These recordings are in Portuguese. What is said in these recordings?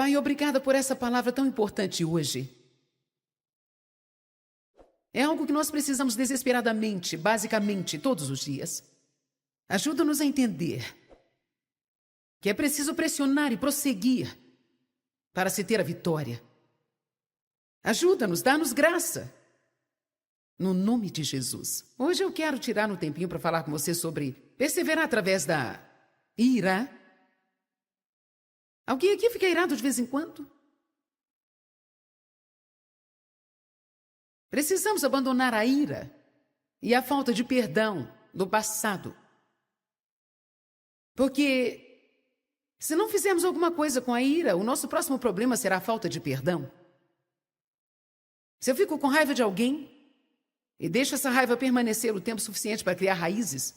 Pai, obrigada por essa palavra tão importante hoje. É algo que nós precisamos desesperadamente, basicamente, todos os dias. Ajuda-nos a entender que é preciso pressionar e prosseguir para se ter a vitória. Ajuda-nos, dá-nos graça. No nome de Jesus. Hoje eu quero tirar um tempinho para falar com você sobre perseverar através da ira. Alguém aqui fica irado de vez em quando? Precisamos abandonar a ira e a falta de perdão do passado. Porque se não fizermos alguma coisa com a ira, o nosso próximo problema será a falta de perdão. Se eu fico com raiva de alguém e deixo essa raiva permanecer o tempo suficiente para criar raízes,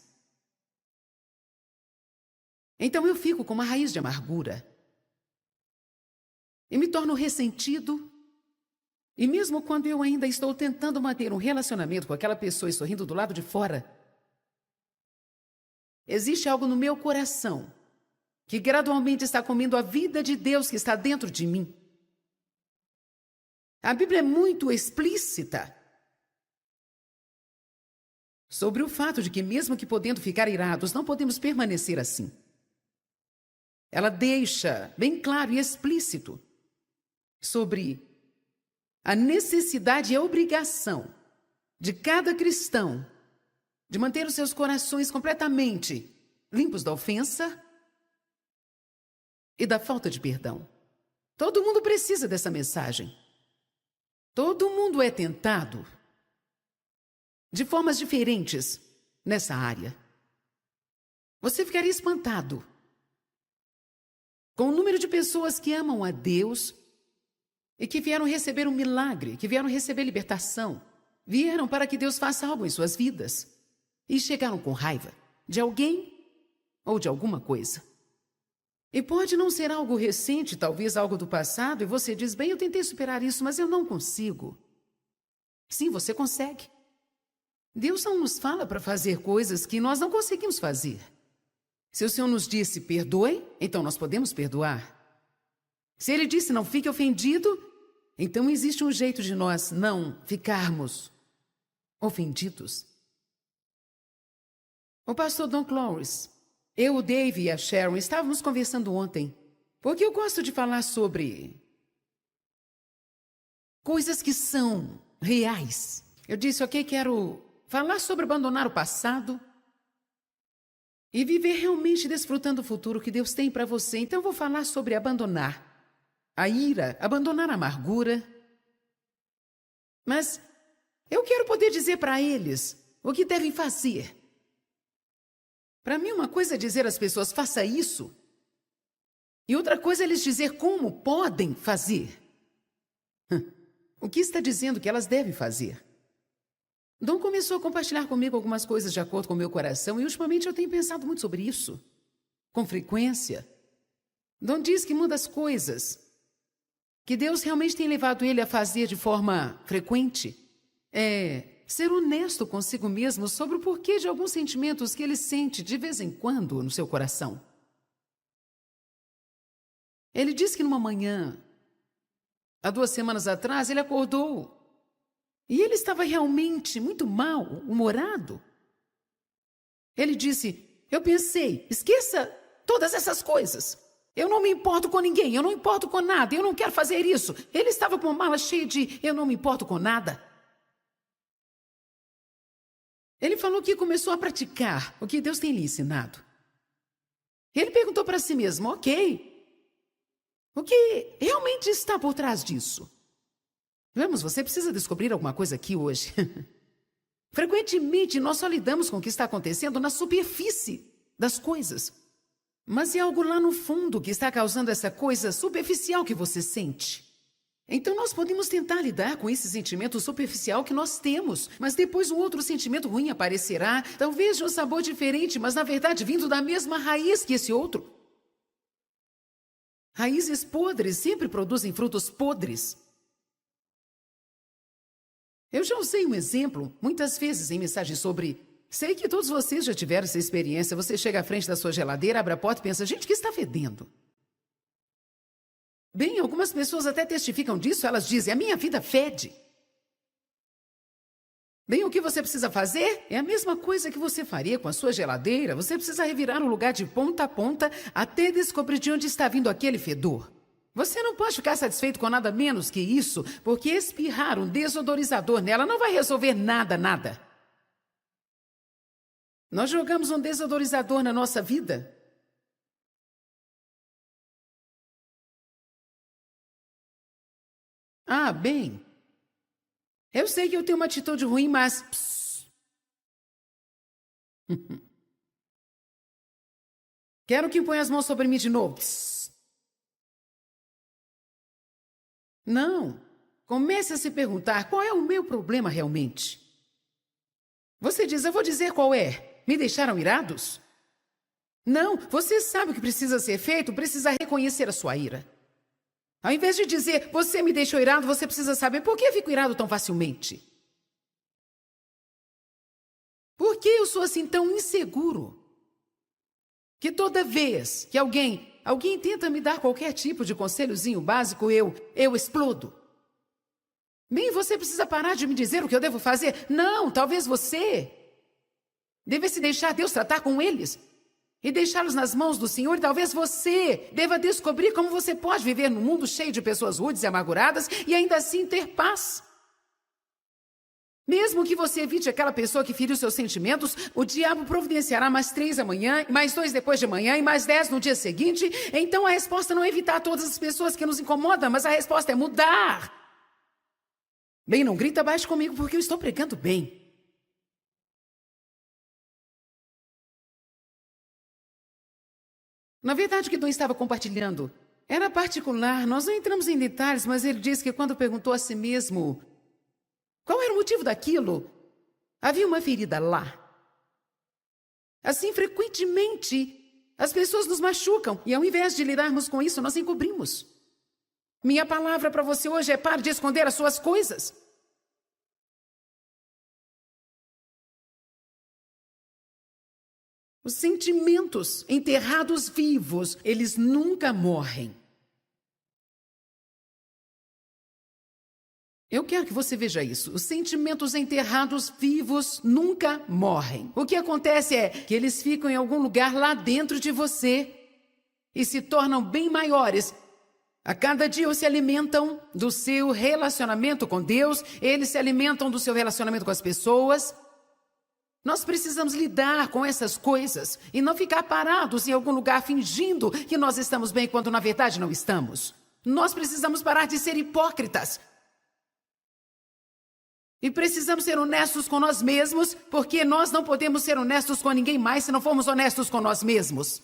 então eu fico com uma raiz de amargura e me torno ressentido. E mesmo quando eu ainda estou tentando manter um relacionamento com aquela pessoa e sorrindo do lado de fora, existe algo no meu coração que gradualmente está comendo a vida de Deus que está dentro de mim. A Bíblia é muito explícita sobre o fato de que, mesmo que podendo ficar irados, não podemos permanecer assim. Ela deixa bem claro e explícito sobre a necessidade e a obrigação de cada cristão de manter os seus corações completamente limpos da ofensa e da falta de perdão. Todo mundo precisa dessa mensagem. Todo mundo é tentado de formas diferentes nessa área. Você ficaria espantado com o número de pessoas que amam a Deus e que vieram receber um milagre, que vieram receber libertação, vieram para que Deus faça algo em suas vidas e chegaram com raiva de alguém ou de alguma coisa. E pode não ser algo recente, talvez algo do passado, e você diz, bem, eu tentei superar isso, mas eu não consigo. Sim, você consegue. Deus não nos fala para fazer coisas que nós não conseguimos fazer. Se o Senhor nos disse, perdoe, então nós podemos perdoar. Se Ele disse, não fique ofendido, então existe um jeito de nós não ficarmos ofendidos. O pastor Don Clowes, eu, o Dave e a Sharon estávamos conversando ontem, porque eu gosto de falar sobre coisas que são reais. Eu disse, ok, quero falar sobre abandonar o passado e viver realmente desfrutando o futuro que Deus tem para você. Então eu vou falar sobre abandonar a ira, abandonar a amargura. Mas eu quero poder dizer para eles o que devem fazer. Para mim, uma coisa é dizer às pessoas, faça isso. E outra coisa é lhes dizer como podem fazer. O que está dizendo que elas devem fazer? Dom começou a compartilhar comigo algumas coisas de acordo com o meu coração e ultimamente eu tenho pensado muito sobre isso. Com frequência. Dom diz que uma das coisas que Deus realmente tem levado ele a fazer de forma frequente é ser honesto consigo mesmo sobre o porquê de alguns sentimentos que ele sente de vez em quando no seu coração. Ele disse que numa manhã, há 2 semanas atrás, ele acordou e ele estava realmente muito mal-humorado. Ele disse, eu pensei, esqueça todas essas coisas. Eu não me importo com ninguém, eu não me importo com nada, eu não quero fazer isso. Ele estava com uma mala cheia de eu não me importo com nada. Ele falou que começou a praticar o que Deus tem lhe ensinado. Ele perguntou para si mesmo, ok, o que realmente está por trás disso? Vamos, você precisa descobrir alguma coisa aqui hoje. Frequentemente, nós só lidamos com o que está acontecendo na superfície das coisas. Mas é algo lá no fundo que está causando essa coisa superficial que você sente. Então nós podemos tentar lidar com esse sentimento superficial que nós temos, mas depois um outro sentimento ruim aparecerá, talvez de um sabor diferente, mas na verdade vindo da mesma raiz que esse outro. Raízes podres sempre produzem frutos podres. Eu já usei um exemplo, muitas vezes em mensagens sobre... Sei que todos vocês já tiveram essa experiência. Você chega à frente da sua geladeira, abre a porta e pensa, gente, o que está fedendo? Bem, algumas pessoas até testificam disso, elas dizem, a minha vida fede. Bem, o que você precisa fazer é a mesma coisa que você faria com a sua geladeira. Você precisa revirar o lugar de ponta a ponta até descobrir de onde está vindo aquele fedor. Você não pode ficar satisfeito com nada menos que isso, porque espirrar um desodorizador nela não vai resolver nada. Nós jogamos um desodorizador na nossa vida. Ah, bem, eu sei que eu tenho uma atitude ruim, mas... Quero que ponha as mãos sobre mim de novo. Não. Comece a se perguntar qual é o meu problema realmente. Você diz, eu vou dizer qual é. Me deixaram irados? Não, você sabe o que precisa ser feito, precisa reconhecer a sua ira. Ao invés de dizer, você me deixou irado, você precisa saber por que eu fico irado tão facilmente. Por que eu sou assim tão inseguro? Que toda vez que alguém tenta me dar qualquer tipo de conselhozinho básico, eu explodo. Bem, você precisa parar de me dizer o que eu devo fazer. Não, talvez você devesse deixar Deus tratar com eles e deixá-los nas mãos do Senhor. E talvez você deva descobrir como você pode viver num mundo cheio de pessoas rudes e amarguradas e ainda assim ter paz. Mesmo que você evite aquela pessoa que feriu seus sentimentos, o diabo providenciará mais 3 amanhã, mais 2 depois de amanhã e mais 10 no dia seguinte. Então a resposta não é evitar todas as pessoas que nos incomodam, mas a resposta é mudar. Bem, não grita baixo comigo porque eu estou pregando bem. Na verdade, o que Dom estava compartilhando era particular. Nós não entramos em detalhes, mas ele disse que quando perguntou a si mesmo qual era o motivo daquilo, havia uma ferida lá. Assim, frequentemente, as pessoas nos machucam e ao invés de lidarmos com isso, nós encobrimos. Minha palavra para você hoje é pare de esconder as suas coisas. Os sentimentos enterrados vivos, eles nunca morrem. Eu quero que você veja isso. Os sentimentos enterrados vivos nunca morrem. O que acontece é que eles ficam em algum lugar lá dentro de você e se tornam bem maiores. A cada dia eles se alimentam do seu relacionamento com Deus, eles se alimentam do seu relacionamento com as pessoas. Nós precisamos lidar com essas coisas e não ficar parados em algum lugar fingindo que nós estamos bem quando na verdade não estamos. Nós precisamos parar de ser hipócritas. E precisamos ser honestos com nós mesmos, porque nós não podemos ser honestos com ninguém mais se não formos honestos com nós mesmos.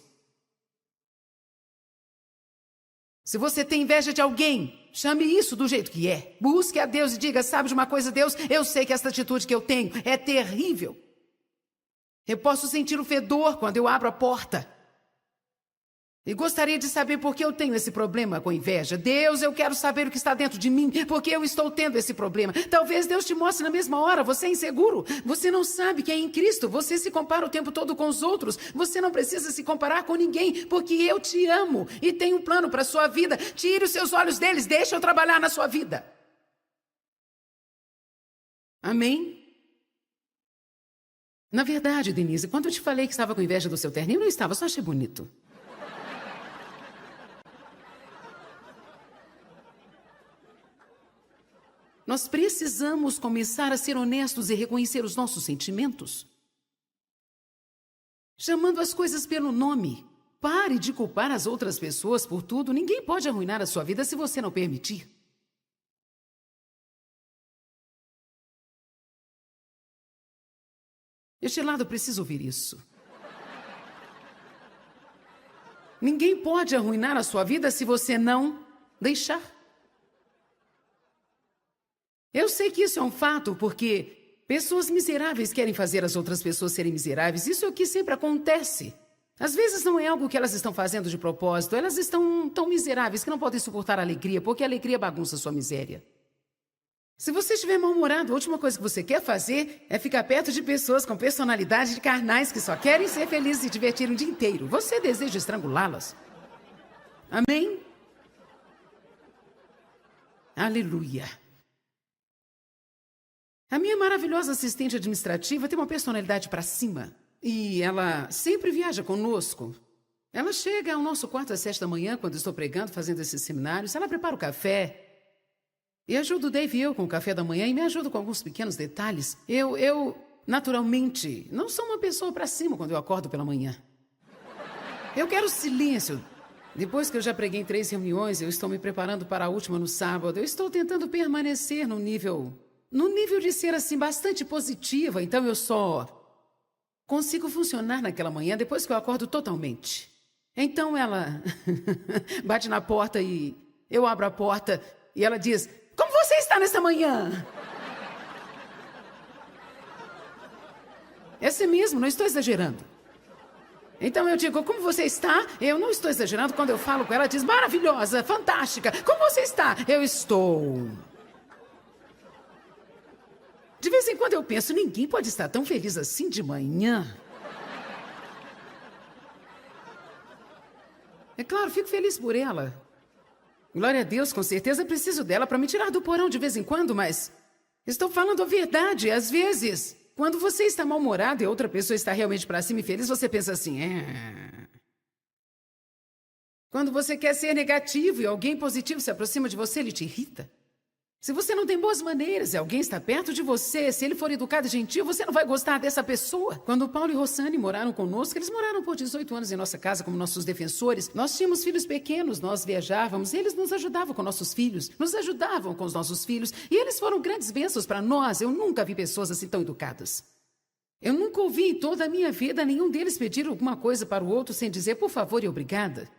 Se você tem inveja de alguém, chame isso do jeito que é. Busque a Deus e diga, sabe de uma coisa, Deus? Eu sei que essa atitude que eu tenho é terrível. Eu posso sentir o fedor quando eu abro a porta. E gostaria de saber por que eu tenho esse problema com inveja. Deus, eu quero saber o que está dentro de mim, porque eu estou tendo esse problema. Talvez Deus te mostre na mesma hora, você é inseguro. Você não sabe que é em Cristo, você se compara o tempo todo com os outros. Você não precisa se comparar com ninguém, porque eu te amo e tenho um plano para a sua vida. Tire os seus olhos deles, deixa eu trabalhar na sua vida. Amém? Na verdade, Denise, quando eu te falei que estava com inveja do seu terninho, não estava, só achei bonito. Nós precisamos começar a ser honestos e reconhecer os nossos sentimentos. Chamando as coisas pelo nome. Pare de culpar as outras pessoas por tudo. Ninguém pode arruinar a sua vida se você não permitir. Este lado precisa ouvir isso. Ninguém pode arruinar a sua vida se você não deixar. Eu sei que isso é um fato, porque pessoas miseráveis querem fazer as outras pessoas serem miseráveis. Isso é o que sempre acontece. Às vezes não é algo que elas estão fazendo de propósito. Elas estão tão miseráveis que não podem suportar a alegria, porque a alegria bagunça a sua miséria. Se você estiver mal-humorado, a última coisa que você quer fazer é ficar perto de pessoas com personalidade de carnais que só querem ser felizes e se divertir o dia inteiro. Você deseja estrangulá-las. Amém? Aleluia. A minha maravilhosa assistente administrativa tem uma personalidade para cima. E ela sempre viaja conosco. Ela chega ao nosso quarto às 7 da manhã, quando estou pregando, fazendo esses seminários. Ela prepara o café. E ajuda o Dave e eu com o café da manhã e me ajuda com alguns pequenos detalhes. Eu, naturalmente, não sou uma pessoa para cima quando eu acordo pela manhã. Eu quero silêncio. Depois que eu já preguei em 3 reuniões, eu estou me preparando para a última no sábado. Eu estou tentando permanecer no nível de ser assim bastante positiva. Então eu só consigo funcionar naquela manhã depois que eu acordo totalmente. Então ela bate na porta e eu abro a porta e ela diz: como você está nesta manhã? É assim mesmo, não estou exagerando. Então eu digo: como você está? Eu não estou exagerando quando eu falo com ela. Ela diz: maravilhosa, fantástica. Como você está? Eu estou. De vez em quando eu penso: ninguém pode estar tão feliz assim de manhã. É claro, fico feliz por ela. Glória a Deus, com certeza preciso dela para me tirar do porão de vez em quando, mas estou falando a verdade. Às vezes, quando você está mal-humorado e outra pessoa está realmente para cima e feliz, você pensa assim: Quando você quer ser negativo e alguém positivo se aproxima de você, ele te irrita. Se você não tem boas maneiras e alguém está perto de você, se ele for educado e gentil, você não vai gostar dessa pessoa. Quando Paulo e Rossane moraram conosco, eles moraram por 18 anos em nossa casa como nossos defensores. Nós tínhamos filhos pequenos, nós viajávamos, e eles nos ajudavam com nossos filhos, nos ajudavam com os nossos filhos, e eles foram grandes bênçãos para nós. Eu nunca vi pessoas assim tão educadas. Eu nunca ouvi em toda a minha vida nenhum deles pedir alguma coisa para o outro sem dizer por favor e obrigada.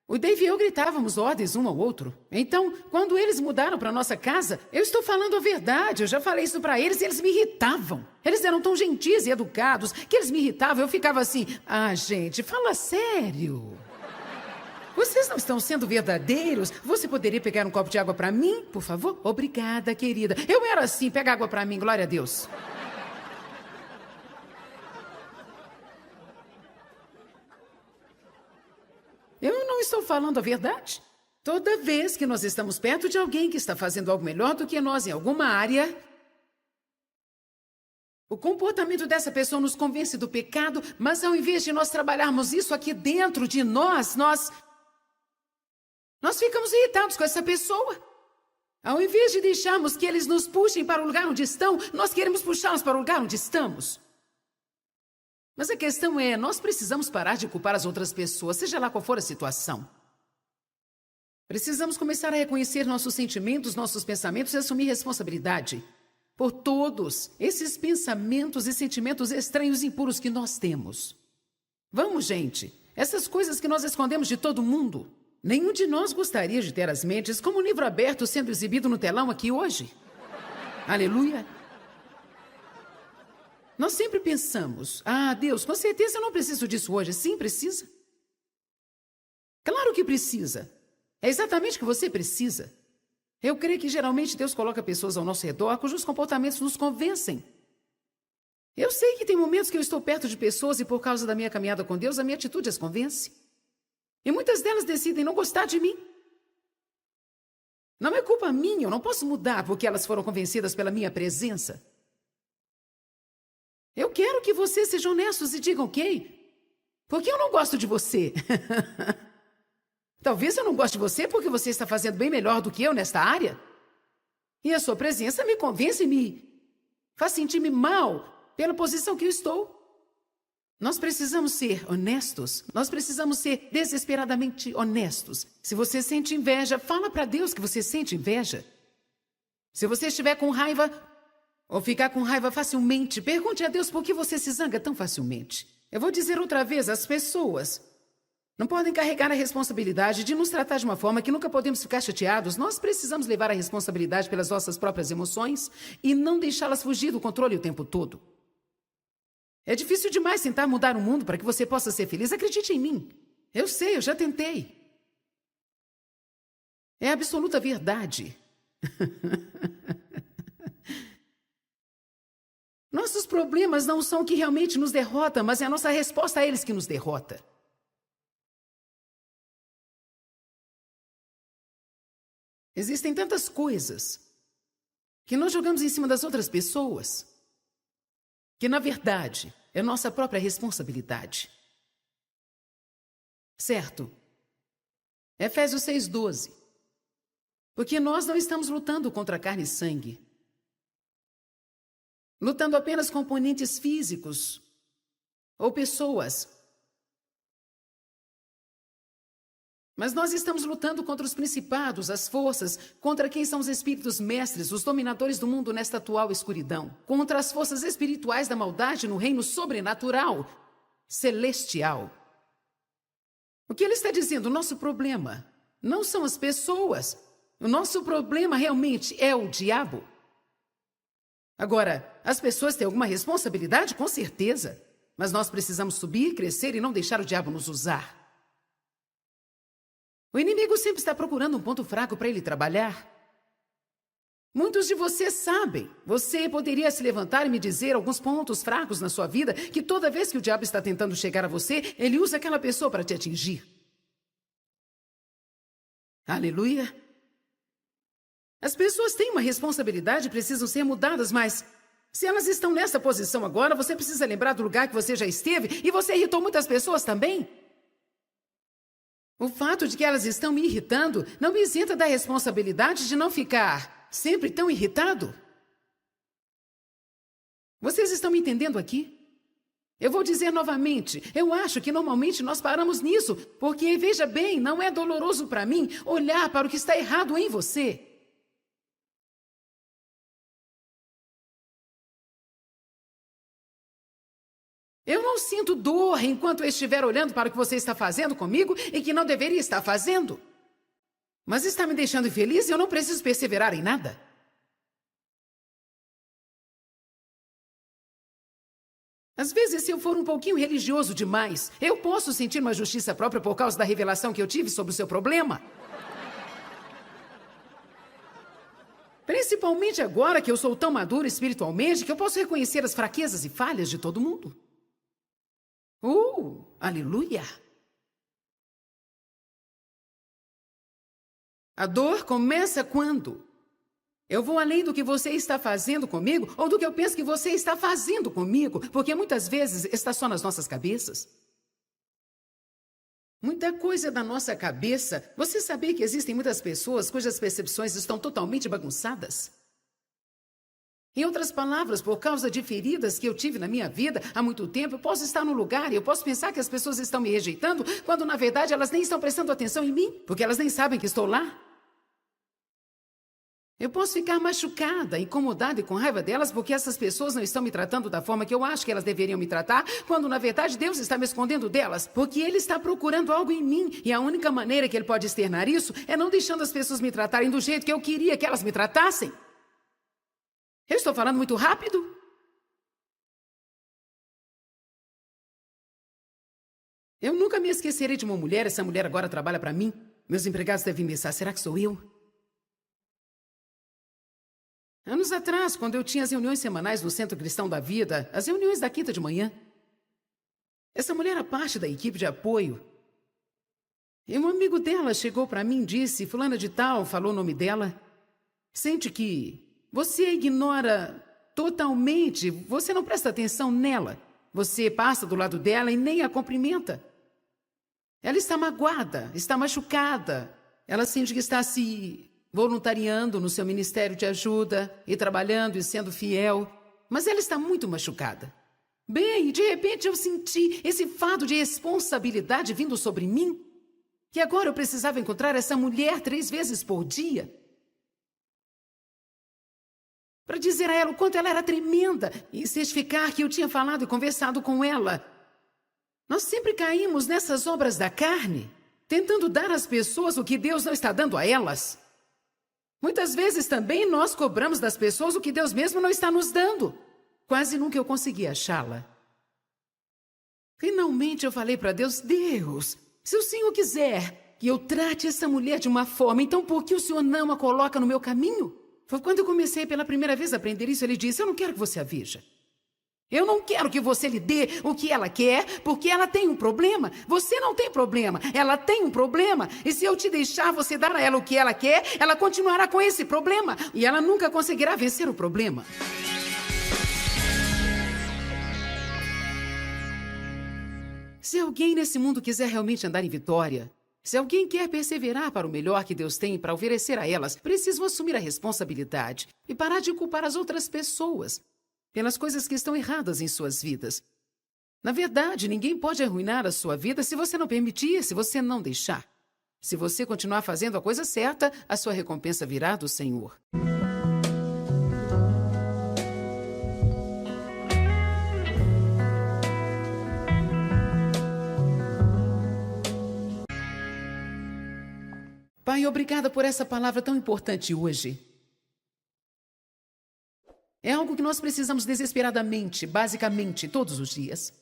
O Dave e eu gritávamos ordens um ao outro. Então, quando eles mudaram para nossa casa, eu estou falando a verdade. Eu já falei isso para eles e eles me irritavam. Eles eram tão gentis e educados que eles me irritavam. Eu ficava assim: gente, fala sério. Vocês não estão sendo verdadeiros? Você poderia pegar um copo de água para mim, por favor? Obrigada, querida. Eu era assim: pega água para mim, glória a Deus. Eu não estou falando a verdade. Toda vez que nós estamos perto de alguém que está fazendo algo melhor do que nós em alguma área, o comportamento dessa pessoa nos convence do pecado, mas ao invés de nós trabalharmos isso aqui dentro de nós ficamos irritados com essa pessoa. Ao invés de deixarmos que eles nos puxem para o lugar onde estão, nós queremos puxá-los para o lugar onde estamos. Mas a questão é, nós precisamos parar de culpar as outras pessoas, seja lá qual for a situação. Precisamos começar a reconhecer nossos sentimentos, nossos pensamentos e assumir responsabilidade por todos esses pensamentos e sentimentos estranhos e impuros que nós temos. Vamos, gente, essas coisas que nós escondemos de todo mundo. Nenhum de nós gostaria de ter as mentes como um livro aberto sendo exibido no telão aqui hoje. Aleluia! Nós sempre pensamos: Deus, com certeza eu não preciso disso hoje. Sim, precisa. Claro que precisa. É exatamente o que você precisa. Eu creio que geralmente Deus coloca pessoas ao nosso redor cujos comportamentos nos convencem. Eu sei que tem momentos que eu estou perto de pessoas e por causa da minha caminhada com Deus, a minha atitude as convence. E muitas delas decidem não gostar de mim. Não é culpa minha, eu não posso mudar porque elas foram convencidas pela minha presença. Eu quero que vocês sejam honestos e digam: ok, porque eu não gosto de você. Talvez eu não goste de você porque você está fazendo bem melhor do que eu nesta área. E a sua presença me convence e me faz sentir-me mal pela posição que eu estou. Nós precisamos ser honestos. Nós precisamos ser desesperadamente honestos. Se você sente inveja, fala para Deus que você sente inveja. Se você estiver com raiva ou ficar com raiva facilmente, pergunte a Deus por que você se zanga tão facilmente. Eu vou dizer outra vez: as pessoas não podem carregar a responsabilidade de nos tratar de uma forma que nunca podemos ficar chateados. Nós precisamos levar a responsabilidade pelas nossas próprias emoções e não deixá-las fugir do controle o tempo todo. É difícil demais tentar mudar o mundo para que você possa ser feliz. Acredite em mim. Eu sei, eu já tentei. É a absoluta verdade. Nossos problemas não são o que realmente nos derrota, mas é a nossa resposta a eles que nos derrota. Existem tantas coisas que nós jogamos em cima das outras pessoas, que na verdade é nossa própria responsabilidade. Certo? Efésios 6:12. Porque nós não estamos lutando contra carne e sangue, lutando apenas com oponentes físicos ou pessoas. Mas nós estamos lutando contra os principados, as forças, contra quem são os espíritos mestres, os dominadores do mundo nesta atual escuridão, contra as forças espirituais da maldade no reino sobrenatural, celestial. O que ele está dizendo? O nosso problema não são as pessoas. O nosso problema realmente é o diabo. Agora, as pessoas têm alguma responsabilidade? Com certeza. Mas nós precisamos subir, crescer e não deixar o diabo nos usar. O inimigo sempre está procurando um ponto fraco para ele trabalhar. Muitos de vocês sabem. Você poderia se levantar e me dizer alguns pontos fracos na sua vida que toda vez que o diabo está tentando chegar a você, ele usa aquela pessoa para te atingir. Aleluia! As pessoas têm uma responsabilidade e precisam ser mudadas, mas se elas estão nessa posição agora, você precisa lembrar do lugar que você já esteve e você irritou muitas pessoas também. O fato de que elas estão me irritando não me isenta da responsabilidade de não ficar sempre tão irritado. Vocês estão me entendendo aqui? Eu vou dizer novamente, eu acho que normalmente nós paramos nisso, porque, veja bem, não é doloroso para mim olhar para o que está errado em você. Eu não sinto dor enquanto eu estiver olhando para o que você está fazendo comigo e que não deveria estar fazendo. Mas está me deixando infeliz e eu não preciso perseverar em nada. Às vezes, se eu for um pouquinho religioso demais, eu posso sentir uma justiça própria por causa da revelação que eu tive sobre o seu problema. Principalmente agora que eu sou tão maduro espiritualmente que eu posso reconhecer as fraquezas e falhas de todo mundo. Aleluia! A dor começa quando eu vou além do que você está fazendo comigo ou do que eu penso que você está fazendo comigo, porque muitas vezes está só nas nossas cabeças. Muita coisa da nossa cabeça. Você sabia que existem muitas pessoas cujas percepções estão totalmente bagunçadas? Em outras palavras, por causa de feridas que eu tive na minha vida há muito tempo, eu posso estar num lugar e eu posso pensar que as pessoas estão me rejeitando, quando na verdade elas nem estão prestando atenção em mim, porque elas nem sabem que estou lá. Eu posso ficar machucada, incomodada e com raiva delas porque essas pessoas não estão me tratando da forma que eu acho que elas deveriam me tratar, quando na verdade Deus está me escondendo delas, porque Ele está procurando algo em mim e a única maneira que Ele pode externar isso é não deixando as pessoas me tratarem do jeito que eu queria que elas me tratassem. Eu estou falando muito rápido? Eu nunca me esquecerei de uma mulher. Essa mulher agora trabalha para mim. Meus empregados devem pensar, será que sou eu? Anos atrás, quando eu tinha as reuniões semanais no Centro Cristão da Vida, as reuniões da quinta de manhã, essa mulher era parte da equipe de apoio. E um amigo dela chegou para mim e disse, fulana de tal, falou o nome dela, sente que você ignora totalmente, você não presta atenção nela. Você passa do lado dela e nem a cumprimenta. Ela está magoada, está machucada. Ela sente que está se voluntariando no seu ministério de ajuda e trabalhando e sendo fiel. Mas ela está muito machucada. Bem, de repente eu senti esse fardo de responsabilidade vindo sobre mim. Que agora eu precisava encontrar essa mulher 3 vezes por dia. Para dizer a ela o quanto ela era tremenda e certificar que eu tinha falado e conversado com ela. Nós sempre caímos nessas obras da carne, tentando dar às pessoas o que Deus não está dando a elas. Muitas vezes também nós cobramos das pessoas o que Deus mesmo não está nos dando. Quase nunca eu consegui achá-la. Finalmente eu falei para Deus, Deus, se o Senhor quiser que eu trate essa mulher de uma forma, então por que o Senhor não a coloca no meu caminho? Foi quando eu comecei pela primeira vez a aprender isso, ele disse, eu não quero que você a veja. Eu não quero que você lhe dê o que ela quer, porque ela tem um problema. Você não tem problema, ela tem um problema. E se eu te deixar você dar a ela o que ela quer, ela continuará com esse problema. E ela nunca conseguirá vencer o problema. Se alguém nesse mundo quiser realmente andar em vitória, se alguém quer perseverar para o melhor que Deus tem para oferecer a elas, precisam assumir a responsabilidade e parar de culpar as outras pessoas pelas coisas que estão erradas em suas vidas. Na verdade, ninguém pode arruinar a sua vida se você não permitir, se você não deixar. Se você continuar fazendo a coisa certa, a sua recompensa virá do Senhor. Pai, obrigada por essa palavra tão importante hoje. É algo que nós precisamos desesperadamente, basicamente, todos os dias.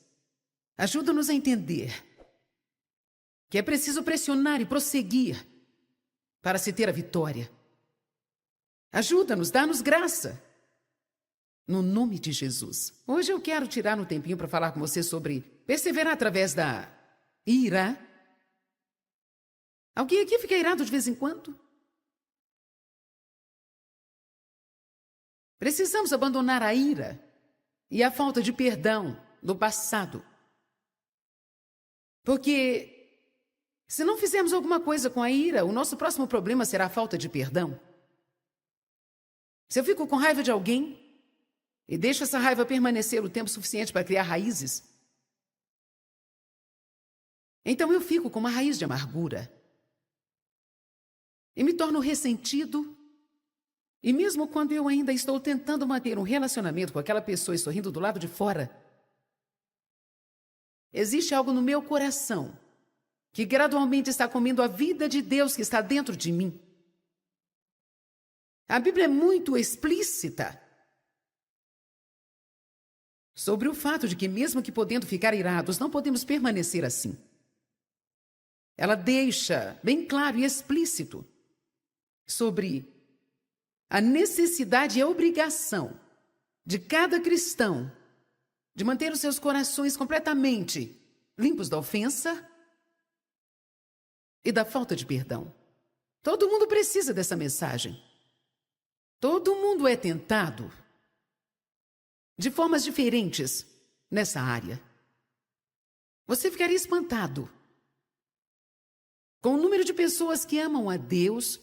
Ajuda-nos a entender que é preciso pressionar e prosseguir para se ter a vitória. Ajuda-nos, dá-nos graça. No nome de Jesus. Hoje eu quero tirar um tempinho para falar com você sobre perseverar através da ira. Alguém aqui fica irado de vez em quando? Precisamos abandonar a ira e a falta de perdão do passado. Porque se não fizermos alguma coisa com a ira, o nosso próximo problema será a falta de perdão. Se eu fico com raiva de alguém e deixo essa raiva permanecer o tempo suficiente para criar raízes, então eu fico com uma raiz de amargura. E me torno ressentido. E mesmo quando eu ainda estou tentando manter um relacionamento com aquela pessoa e sorrindo do lado de fora, existe algo no meu coração que gradualmente está comendo a vida de Deus que está dentro de mim. A Bíblia é muito explícita sobre o fato de que, mesmo que podendo ficar irados, não podemos permanecer assim. Ela deixa bem claro e explícito sobre a necessidade e a obrigação de cada cristão de manter os seus corações completamente limpos da ofensa e da falta de perdão. Todo mundo precisa dessa mensagem. Todo mundo é tentado de formas diferentes nessa área. Você ficaria espantado com o número de pessoas que amam a Deus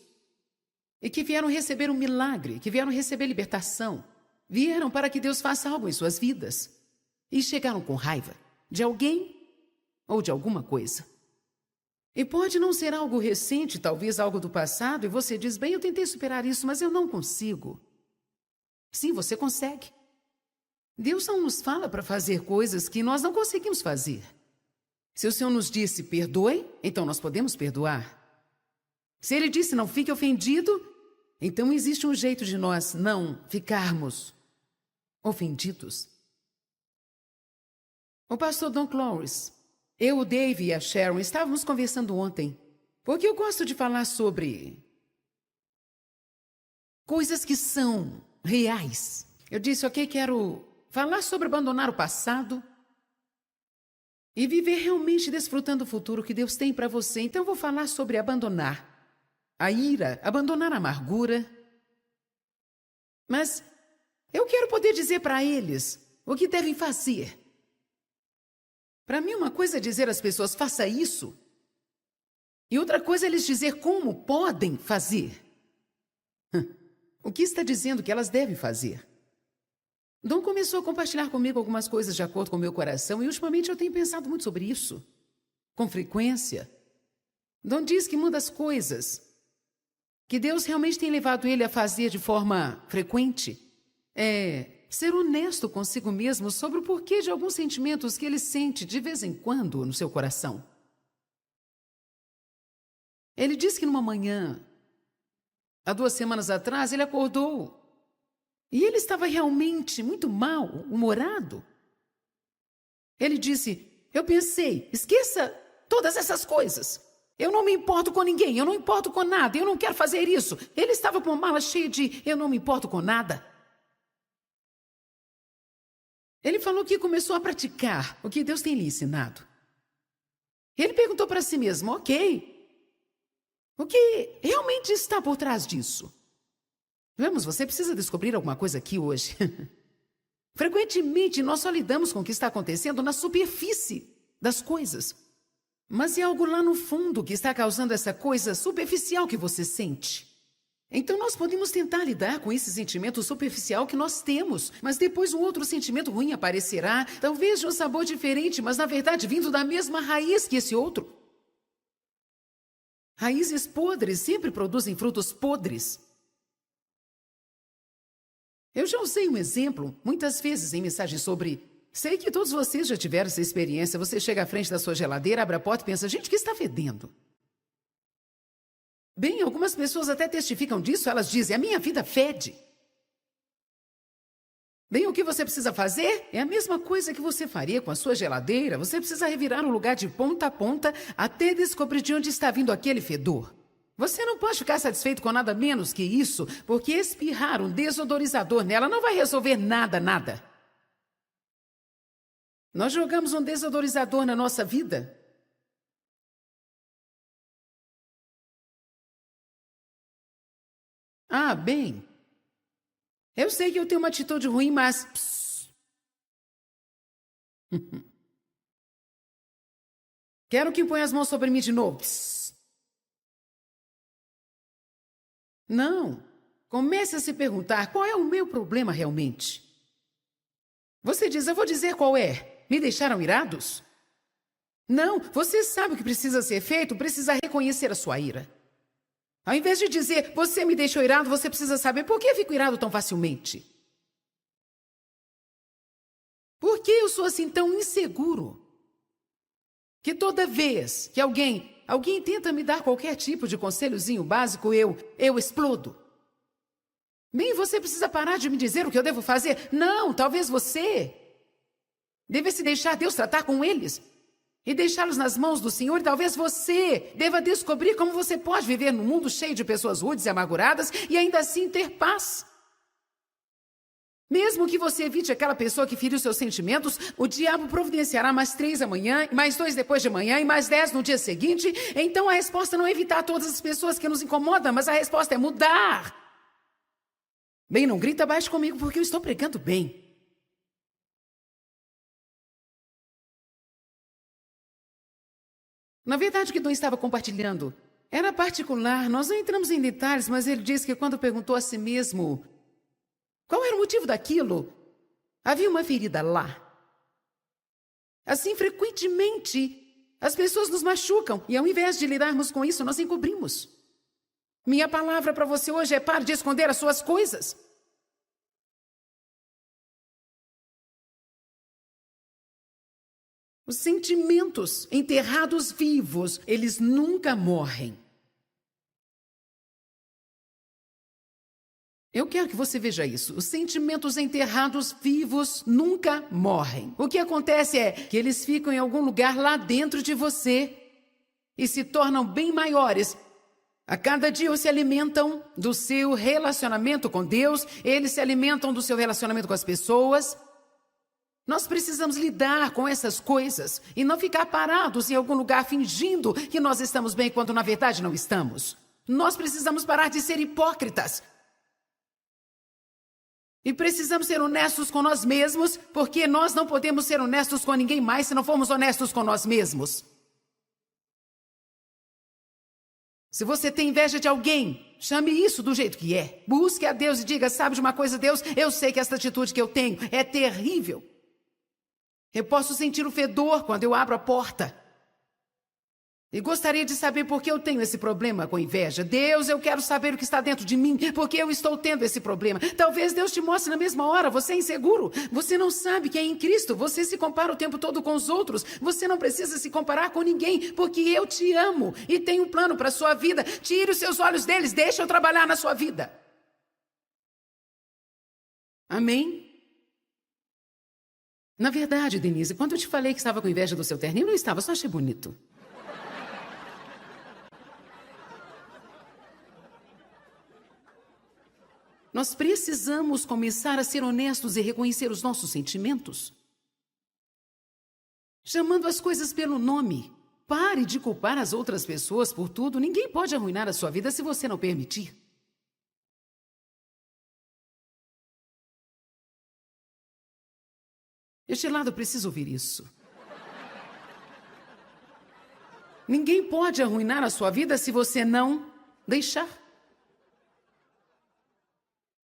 e que vieram receber um milagre, que vieram receber libertação, vieram para que Deus faça algo em suas vidas e chegaram com raiva de alguém ou de alguma coisa. E pode não ser algo recente, talvez algo do passado, e você diz, bem, eu tentei superar isso, mas eu não consigo. Sim, você consegue. Deus não nos fala para fazer coisas que nós não conseguimos fazer. Se o Senhor nos disse, perdoe, então nós podemos perdoar. Se Ele disse, não fique ofendido, então existe um jeito de nós não ficarmos ofendidos. O pastor Don Clowes, eu, o Dave e a Sharon estávamos conversando ontem, porque eu gosto de falar sobre coisas que são reais. Eu disse, ok, quero falar sobre abandonar o passado e viver realmente desfrutando o futuro que Deus tem para você. Então eu vou falar sobre abandonar a ira, abandonar a amargura. Mas eu quero poder dizer para eles o que devem fazer. Para mim, uma coisa é dizer às pessoas, faça isso. E outra coisa é lhes dizer como podem fazer. O que está dizendo que elas devem fazer? Dom começou a compartilhar comigo algumas coisas de acordo com o meu coração e ultimamente eu tenho pensado muito sobre isso. Com frequência. Dom diz que uma das coisas que Deus realmente tem levado ele a fazer de forma frequente é ser honesto consigo mesmo sobre o porquê de alguns sentimentos que ele sente de vez em quando no seu coração. Ele disse que numa manhã, há 2 semanas atrás, ele acordou e ele estava realmente muito mal-humorado. Ele disse, eu pensei, esqueça todas essas coisas. Eu não me importo com ninguém, eu não me importo com nada, eu não quero fazer isso. Ele estava com uma mala cheia de eu não me importo com nada. Ele falou que começou a praticar o que Deus tem lhe ensinado. Ele perguntou para si mesmo, ok, o que realmente está por trás disso? Vamos, você precisa descobrir alguma coisa aqui hoje. Frequentemente, nós só lidamos com o que está acontecendo na superfície das coisas. Mas é algo lá no fundo que está causando essa coisa superficial que você sente. Então, nós podemos tentar lidar com esse sentimento superficial que nós temos, mas depois um outro sentimento ruim aparecerá, talvez de um sabor diferente, mas na verdade vindo da mesma raiz que esse outro. Raízes podres sempre produzem frutos podres. Eu já usei um exemplo, muitas vezes, em mensagens sobre... Sei que todos vocês já tiveram essa experiência. Você chega à frente da sua geladeira, abre a porta e pensa, gente, o que está fedendo? Bem, algumas pessoas até testificam disso, elas dizem, a minha vida fede. Bem, o que você precisa fazer é a mesma coisa que você faria com a sua geladeira. Você precisa revirar o lugar de ponta a ponta até descobrir de onde está vindo aquele fedor. Você não pode ficar satisfeito com nada menos que isso, porque espirrar um desodorizador nela não vai resolver nada. Nós jogamos um desodorizador na nossa vida. Ah, bem, eu sei que eu tenho uma atitude ruim, mas... Quero que ponha as mãos sobre mim de novo. Não. Comece a se perguntar qual é o meu problema realmente. Você diz, eu vou dizer qual é. Me deixaram irados? Não, você sabe o que precisa ser feito, precisa reconhecer a sua ira. Ao invés de dizer, você me deixou irado, você precisa saber por que eu fico irado tão facilmente. Por que eu sou assim tão inseguro? Que toda vez que alguém tenta me dar qualquer tipo de conselhozinho básico, eu explodo. Bem, você precisa parar de me dizer o que eu devo fazer. Não, talvez você devesse deixar Deus tratar com eles e deixá-los nas mãos do Senhor. E talvez você deva descobrir como você pode viver num mundo cheio de pessoas rudes e amarguradas e ainda assim ter paz. Mesmo que você evite aquela pessoa que feriu seus sentimentos, o diabo providenciará mais 3 amanhã, mais 2 depois de amanhã e mais 10 no dia seguinte. Então a resposta não é evitar todas as pessoas que nos incomodam, mas a resposta é mudar. Bem, não grita baixo comigo porque eu estou pregando bem. Na verdade, o que Dom estava compartilhando era particular. Nós não entramos em detalhes, mas ele disse que quando perguntou a si mesmo qual era o motivo daquilo, havia uma ferida lá. Assim, frequentemente, as pessoas nos machucam e ao invés de lidarmos com isso, nós encobrimos. Minha palavra para você hoje é pare de esconder as suas coisas. Os sentimentos enterrados vivos, eles nunca morrem. Eu quero que você veja isso. Os sentimentos enterrados vivos nunca morrem. O que acontece é que eles ficam em algum lugar lá dentro de você e se tornam bem maiores. A cada dia eles se alimentam do seu relacionamento com Deus, eles se alimentam do seu relacionamento com as pessoas. Nós precisamos lidar com essas coisas e não ficar parados em algum lugar fingindo que nós estamos bem quando na verdade não estamos. Nós precisamos parar de ser hipócritas. E precisamos ser honestos com nós mesmos, porque nós não podemos ser honestos com ninguém mais se não formos honestos com nós mesmos. Se você tem inveja de alguém, chame isso do jeito que é. Busque a Deus e diga, sabe de uma coisa, Deus, eu sei que essa atitude que eu tenho é terrível. Eu posso sentir o fedor quando eu abro a porta. E gostaria de saber por que eu tenho esse problema com inveja. Deus, eu quero saber o que está dentro de mim, porque eu estou tendo esse problema. Talvez Deus te mostre na mesma hora, você é inseguro. Você não sabe que é em Cristo, você se compara o tempo todo com os outros. Você não precisa se comparar com ninguém, porque eu te amo e tenho um plano para a sua vida. Tire os seus olhos deles, deixa eu trabalhar na sua vida. Amém? Na verdade, Denise, quando eu te falei que estava com inveja do seu terninho, não estava, só achei bonito. Nós precisamos começar a ser honestos e reconhecer os nossos sentimentos. Chamando as coisas pelo nome. Pare de culpar as outras pessoas por tudo. Ninguém pode arruinar a sua vida se você não permitir. Este lado precisa ouvir isso. Ninguém pode arruinar a sua vida se você não deixar.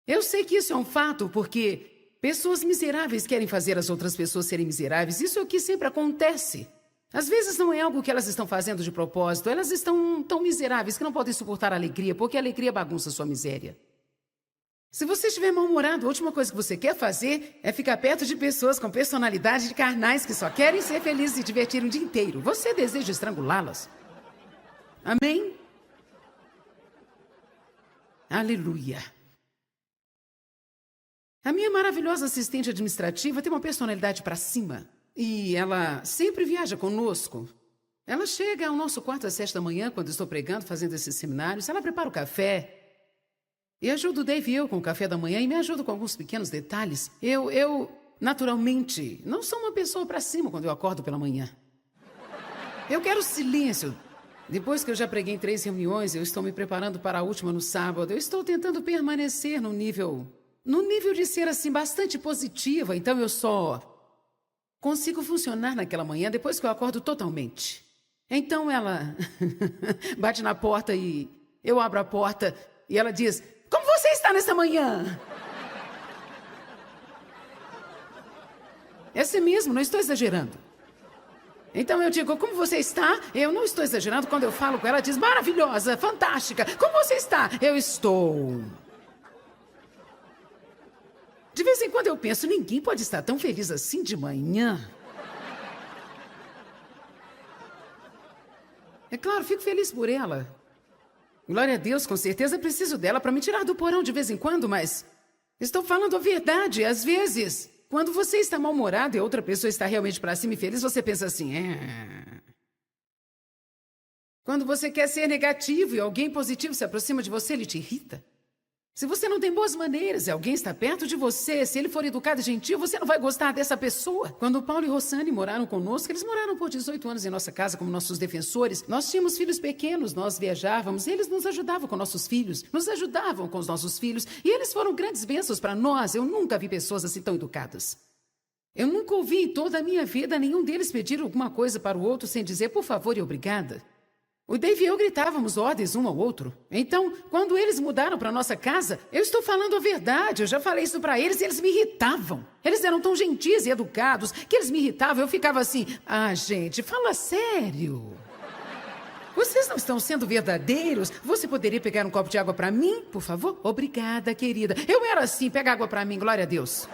Eu sei que isso é um fato, porque pessoas miseráveis querem fazer as outras pessoas serem miseráveis. Isso é o que sempre acontece. Às vezes não é algo que elas estão fazendo de propósito. Elas estão tão miseráveis que não podem suportar a alegria, porque a alegria bagunça a sua miséria. Se você estiver mal-humorado, a última coisa que você quer fazer é ficar perto de pessoas com personalidade de carnais que só querem ser felizes e divertir o dia inteiro. Você deseja estrangulá-las. Amém? Aleluia. A minha maravilhosa assistente administrativa tem uma personalidade para cima. E ela sempre viaja conosco. Ela chega ao nosso quarto às 7 da manhã, quando estou pregando, fazendo esses seminários. Ela prepara o café. E ajudo o Dave e eu com o café da manhã e me ajudo com alguns pequenos detalhes. Eu, naturalmente, não sou uma pessoa para cima quando eu acordo pela manhã. Eu quero silêncio. Depois que eu já preguei em 3 reuniões, eu estou me preparando para a última no sábado. Eu estou tentando permanecer no nível de ser, assim, bastante positiva. Então eu só consigo funcionar naquela manhã depois que eu acordo totalmente. Então ela bate na porta e eu abro a porta e ela diz: "Como você está nessa manhã?" É assim mesmo, não estou exagerando. Então eu digo: "Como você está?" Eu não estou exagerando quando eu falo com ela. Ela diz: "Maravilhosa, fantástica. Como você está?" Eu estou. De vez em quando eu penso, ninguém pode estar tão feliz assim de manhã. É claro, fico feliz por ela. Glória a Deus, com certeza preciso dela para me tirar do porão de vez em quando, mas estou falando a verdade. Às vezes, quando você está mal-humorado e outra pessoa está realmente para cima e feliz, você pensa assim: Quando você quer ser negativo e alguém positivo se aproxima de você, ele te irrita. Se você não tem boas maneiras e alguém está perto de você, se ele for educado e gentil, você não vai gostar dessa pessoa. Quando Paulo e Rossane moraram conosco, eles moraram por 18 anos em nossa casa como nossos defensores. Nós tínhamos filhos pequenos, nós viajávamos, e eles nos ajudavam com nossos filhos, nos ajudavam com os nossos filhos, e eles foram grandes bênçãos para nós. Eu nunca vi pessoas assim tão educadas. Eu nunca ouvi em toda a minha vida nenhum deles pedir alguma coisa para o outro sem dizer por favor e obrigada. O Dave e eu gritávamos ordens um ao outro. Então, quando eles mudaram para nossa casa, eu estou falando a verdade. Eu já falei isso para eles e eles me irritavam. Eles eram tão gentis e educados que eles me irritavam. Eu ficava assim: gente, fala sério. Vocês não estão sendo verdadeiros? Você poderia pegar um copo de água para mim, por favor? Obrigada, querida. Eu era assim, pega água para mim, glória a Deus.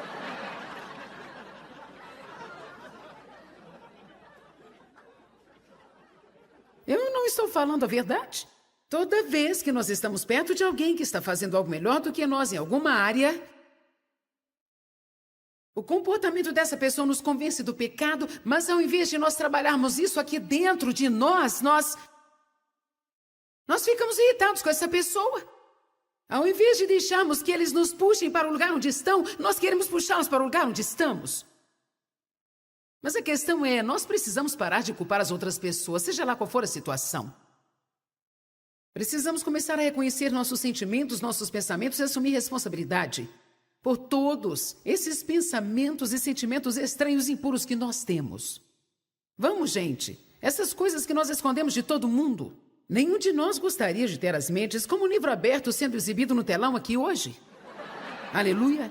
Eu não estou falando a verdade. Toda vez que nós estamos perto de alguém que está fazendo algo melhor do que nós em alguma área, o comportamento dessa pessoa nos convence do pecado, mas ao invés de nós trabalharmos isso aqui dentro de nós ficamos irritados com essa pessoa. Ao invés de deixarmos que eles nos puxem para o lugar onde estão, nós queremos puxá-los para o lugar onde estamos. Mas a questão é, nós precisamos parar de culpar as outras pessoas, seja lá qual for a situação. Precisamos começar a reconhecer nossos sentimentos, nossos pensamentos e assumir responsabilidade por todos esses pensamentos e sentimentos estranhos e impuros que nós temos. Vamos, gente, essas coisas que nós escondemos de todo mundo. Nenhum de nós gostaria de ter as mentes como um livro aberto sendo exibido no telão aqui hoje. Aleluia.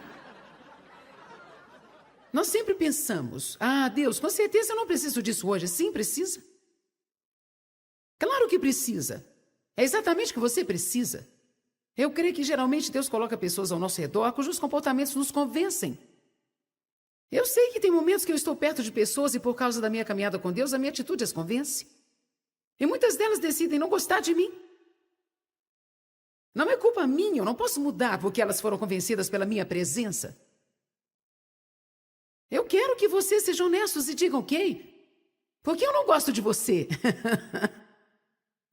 Nós sempre pensamos: Deus, com certeza eu não preciso disso hoje. Sim, precisa. Claro que precisa. É exatamente o que você precisa. Eu creio que geralmente Deus coloca pessoas ao nosso redor cujos comportamentos nos convencem. Eu sei que tem momentos que eu estou perto de pessoas e por causa da minha caminhada com Deus, a minha atitude as convence. E muitas delas decidem não gostar de mim. Não é culpa minha, eu não posso mudar porque elas foram convencidas pela minha presença. Eu quero que vocês sejam honestos e digam: ok, porque eu não gosto de você.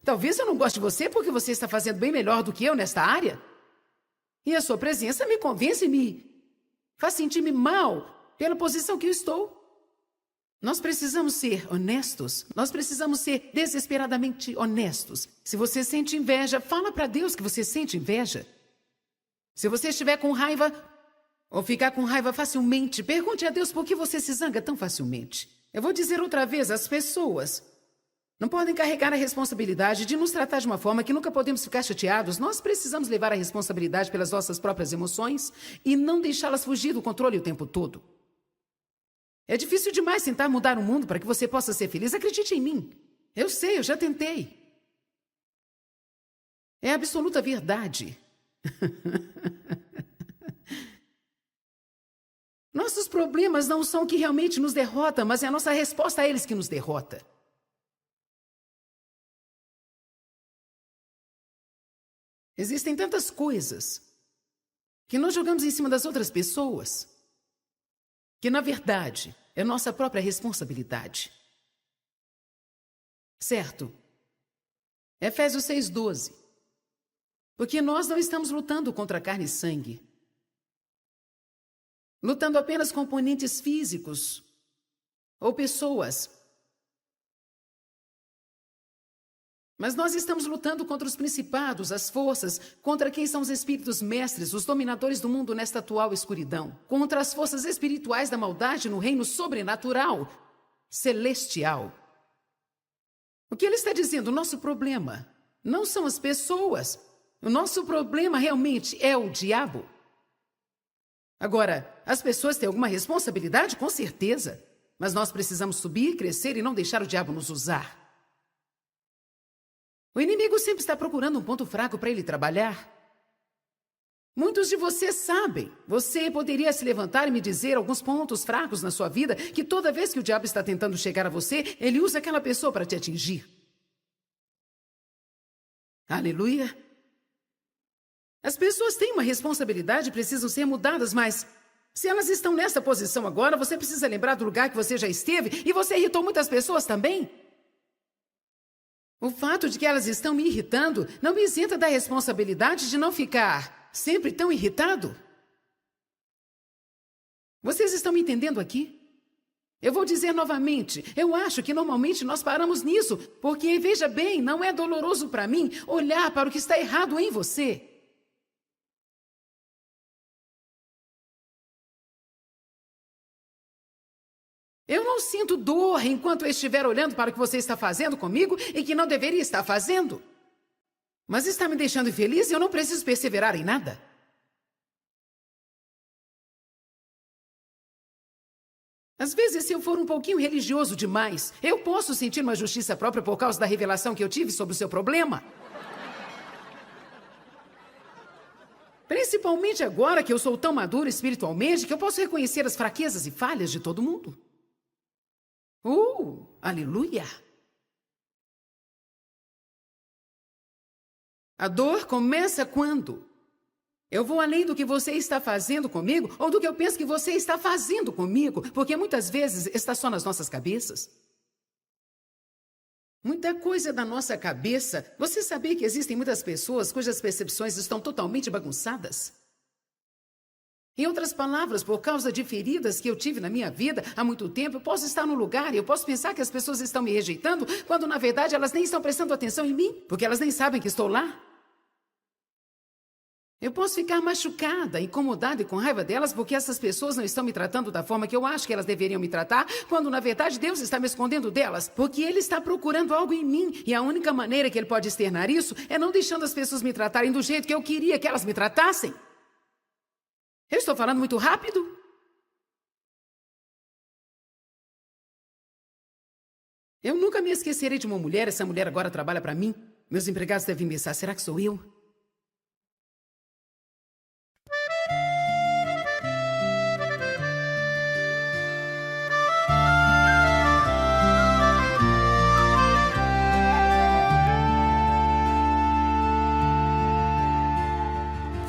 Talvez eu não goste de você porque você está fazendo bem melhor do que eu nesta área. E a sua presença me convence e me faz sentir-me mal pela posição que eu estou. Nós precisamos ser honestos. Nós precisamos ser desesperadamente honestos. Se você sente inveja, fala para Deus que você sente inveja. Se você estiver com raiva ou ficar com raiva facilmente, pergunte a Deus por que você se zanga tão facilmente. Eu vou dizer outra vez, as pessoas não podem carregar a responsabilidade de nos tratar de uma forma que nunca podemos ficar chateados. Nós precisamos levar a responsabilidade pelas nossas próprias emoções e não deixá-las fugir do controle o tempo todo. É difícil demais tentar mudar o mundo para que você possa ser feliz. Acredite em mim. Eu sei, eu já tentei. É absoluta verdade. Nossos problemas não são o que realmente nos derrota, mas é a nossa resposta a eles que nos derrota. Existem tantas coisas que nós jogamos em cima das outras pessoas que, na verdade, é nossa própria responsabilidade. Certo? Efésios 6:12. Porque nós não estamos lutando contra carne e sangue, lutando apenas com oponentes físicos ou pessoas. Mas nós estamos lutando contra os principados, as forças, contra quem são os espíritos mestres, os dominadores do mundo nesta atual escuridão, contra as forças espirituais da maldade no reino sobrenatural, celestial. O que ele está dizendo? O nosso problema não são as pessoas. O nosso problema realmente é o diabo. Agora, as pessoas têm alguma responsabilidade? Com certeza. Mas nós precisamos subir, crescer e não deixar o diabo nos usar. O inimigo sempre está procurando um ponto fraco para ele trabalhar. Muitos de vocês sabem. Você poderia se levantar e me dizer alguns pontos fracos na sua vida que toda vez que o diabo está tentando chegar a você, ele usa aquela pessoa para te atingir. Aleluia. As pessoas têm uma responsabilidade e precisam ser mudadas, mas se elas estão nessa posição agora, você precisa lembrar do lugar que você já esteve e você irritou muitas pessoas também. O fato de que elas estão me irritando não me isenta da responsabilidade de não ficar sempre tão irritado. Vocês estão me entendendo aqui? Eu vou dizer novamente, eu acho que normalmente nós paramos nisso, porque, veja bem, não é doloroso para mim olhar para o que está errado em você. Eu não sinto dor enquanto eu estiver olhando para o que você está fazendo comigo e que não deveria estar fazendo. Mas está me deixando infeliz e eu não preciso perseverar em nada. Às vezes, se eu for um pouquinho religioso demais, eu posso sentir uma justiça própria por causa da revelação que eu tive sobre o seu problema. Principalmente agora que eu sou tão maduro espiritualmente que eu posso reconhecer as fraquezas e falhas de todo mundo. Aleluia! A dor começa quando eu vou além do que você está fazendo comigo ou do que eu penso que você está fazendo comigo, porque muitas vezes está só nas nossas cabeças. Muita coisa da nossa cabeça. Você sabia que existem muitas pessoas cujas percepções estão totalmente bagunçadas? Em outras palavras, por causa de feridas que eu tive na minha vida há muito tempo, eu posso estar no lugar e eu posso pensar que as pessoas estão me rejeitando, quando na verdade elas nem estão prestando atenção em mim, porque elas nem sabem que estou lá. Eu posso ficar machucada, incomodada e com raiva delas porque essas pessoas não estão me tratando da forma que eu acho que elas deveriam me tratar, quando na verdade Deus está me escondendo delas, porque Ele está procurando algo em mim e a única maneira que Ele pode externar isso é não deixando as pessoas me tratarem do jeito que eu queria que elas me tratassem. Eu estou falando muito rápido? Eu nunca me esquecerei de uma mulher. Essa mulher agora trabalha para mim. Meus empregados devem pensar, será que sou eu?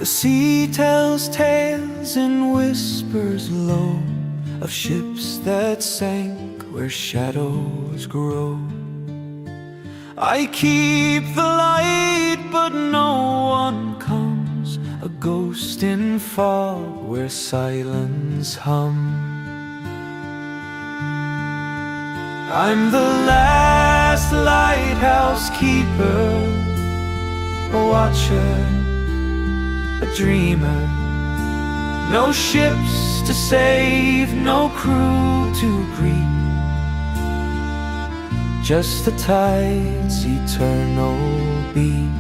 The sea tells tales and whispers low of ships that sank where shadows grow. I keep the light, but no one comes house, a ghost in fog where silence hums. I'm the last lighthouse keeper, a watcher, a dreamer. No ships to save, no crew to greet, just the tide's eternal beat.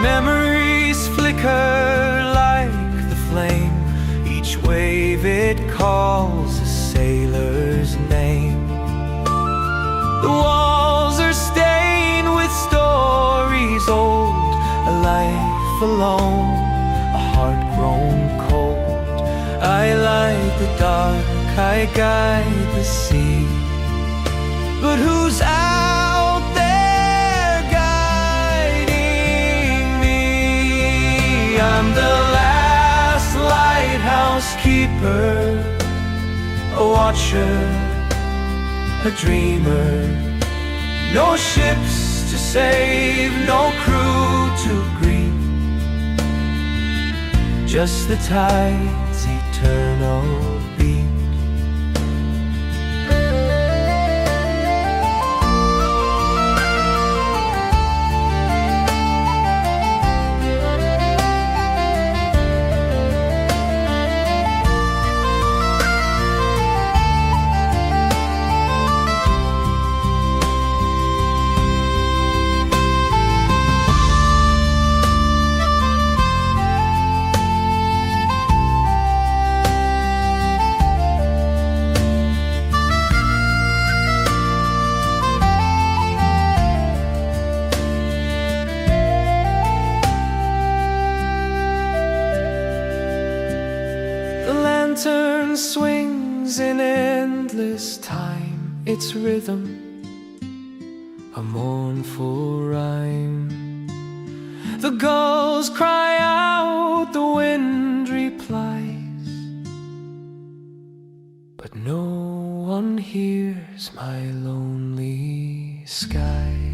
Memories flicker like the flame, each wave it calls a sailor's name. The walls are stained with stories old, a life alone, a heart grown cold. I light the dark, I guide the sea, but who's out there guiding me? I'm the last lighthouse keeper, a watcher, a dreamer. No ships to save, no crew to greet, just the tide's eternal beat. The lantern swings in endless time, its rhythm a mournful rhyme. The gulls cry out, the wind replies, but no one hears my lonely sky.